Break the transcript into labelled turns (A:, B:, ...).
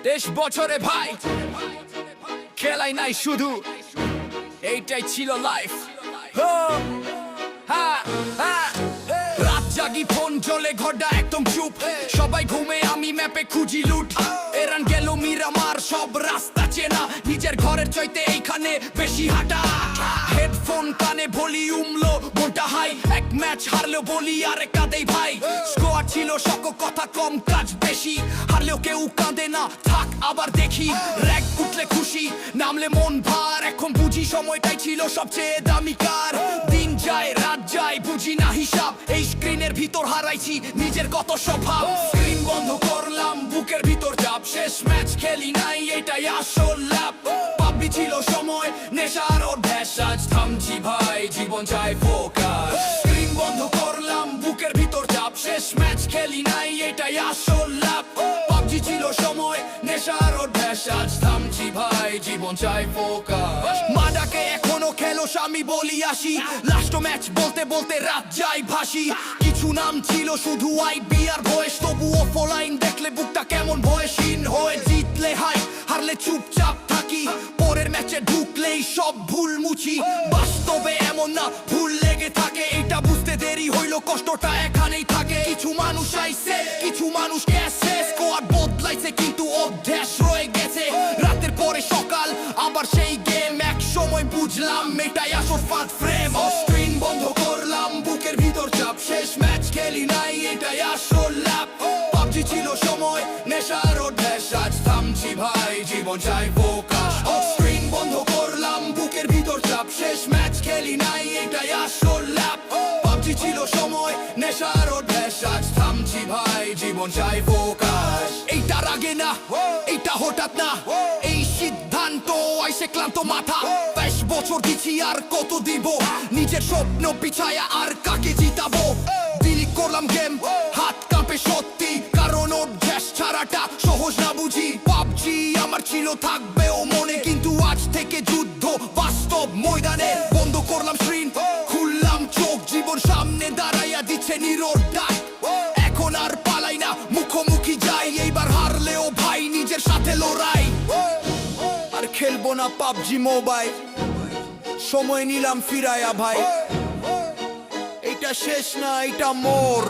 A: দেশ বছরে ভাই খেলাই নাই শুধু এইটাই ছিল লাইফ। রাত জাগি ফোন জ্বলে ঘরটা একদম চুপ, সবাই ঘুমে আমি ম্যাপে খুঁজি লুট। এরান গেল মিরামার সব রাস্তা চেনা, নিজের ঘরের চাইতে এইখানে বেশি হাঁটা। হেডফোন কানে ভলিউম লো মনটা হাই, এক ম্যাচ হারলেও বলি আরে কাঁদেই ভাই। স্কোয়াড ছিল শক কথা কম কাজ বেশি, হারলেও কেউ কাঁদে না থাক আবার দেখি। র‍্যাগ উঠলে খুশি নামলে মন ভার, এখন বুঝি সময়টাই ছিল সবচেয়ে দামি কার। দিন যায় রাত যায় বুঝি না হিসাব, এই স্ক্রিনের ভিতর হারাইছি নিজের কত স্বভাব। স্ক্রিন বন্ধ করলাম বুকের ভিতর চাপ, শেষ ম্যাচ খেলি নাই এটাই আসল লাভ। পাবি ছিল সময় নেশার অভ্যাস, আজ থামছি ভাই জীবন চাই ফোকাস। স্ক্রিন বন্ধ করলাম বুকের ভিতর চাপ, শেষ ম্যাচ খেলি নাই এটাই আসল লাভ। পাবজি ছিল সময় নেশার অভ্যাস, আজ থামছি ভাই জীবন চাই ফোকাস। মাডাকে এখনো খেলো আমি বলি আসি, লাস্ট ম্যাচ বলতে বলতে রাত যাই ভাসি। কিছু নাম ছিল শুধু আইবি আর বয়স, তবুও ফলাইন দেখলে বুকটা কেমন ভয়হীন হয়ে। জিতলে হাই হারলে চুপচাপ থাকি, পরের ম্যাচে ঢুকলেই সব ভুল মুছি। বাস্তবে এমন না ভুল লেগে থাকে, এটা বুঝতে দেরি হইলো কষ্টটা এখানেই থাকে। কিছু মানুষ আইছে কিছু মানুষ গেছে, স্কোয়াড বদলাইছে কিন্তু অভ্যাস রয়ে গেছে। রাতের পরে সকাল আবার সেই গেম, এক সময় বুঝলাম এটাই আসল ফাঁদ ফ্রেম। স্ক্রিন বন্ধ করলাম বুকের ভিতর চাপ, শেষ ম্যাচ খেলি নাই এটাই আসল লাভ। পাবজি ছিল সময় নেশার অভ্যাস, আজ থামছি ভাই জীবন চাই ফোকাস। স্ক্রিন বন্ধ করলাম বুকের ভিতর চাপ, শেষ ম্যাচ খেলি নাই এটাই আসল লাভ। পাবজি ছিল সময় নেশার অভ্যাস, আজ থামছি ভাই জীবন চাই ফোকাস। এইটার আগে না এইটা হঠাৎ না, এই সিদ্ধান্ত আইসে ক্লান্ত মাথা। ২২ বছর দিচ্ছি আর কত দিব, নিজের স্বপ্ন পিছায়া আর কাকে জিতাবো। ডিলিট করলাম গেম হাত কাঁপে সত্যি, কারণ অভ্যাস ছাড়াটা সহজ না বুঝি। পাবজি আমার ছিল থাকবেও মনে, কিন্তু আজ থেকে যুদ্ধ বাস্তব ময়দানে। বন্ধ করলাম স্ক্রিন খুললাম চোখ, জীবন সামনে দাঁড়াইয়া দিচ্ছে নীরব ডাক। এখন আর পালাই না মুখোমুখি যাই, এইবার হারলেও ভাই নিজের সাথে লড়াই। আর খেলবো না পাবজি মোবাইল, সময় নিলাম ফিরায়া ভাই। এটা শেষ না এটা মোর।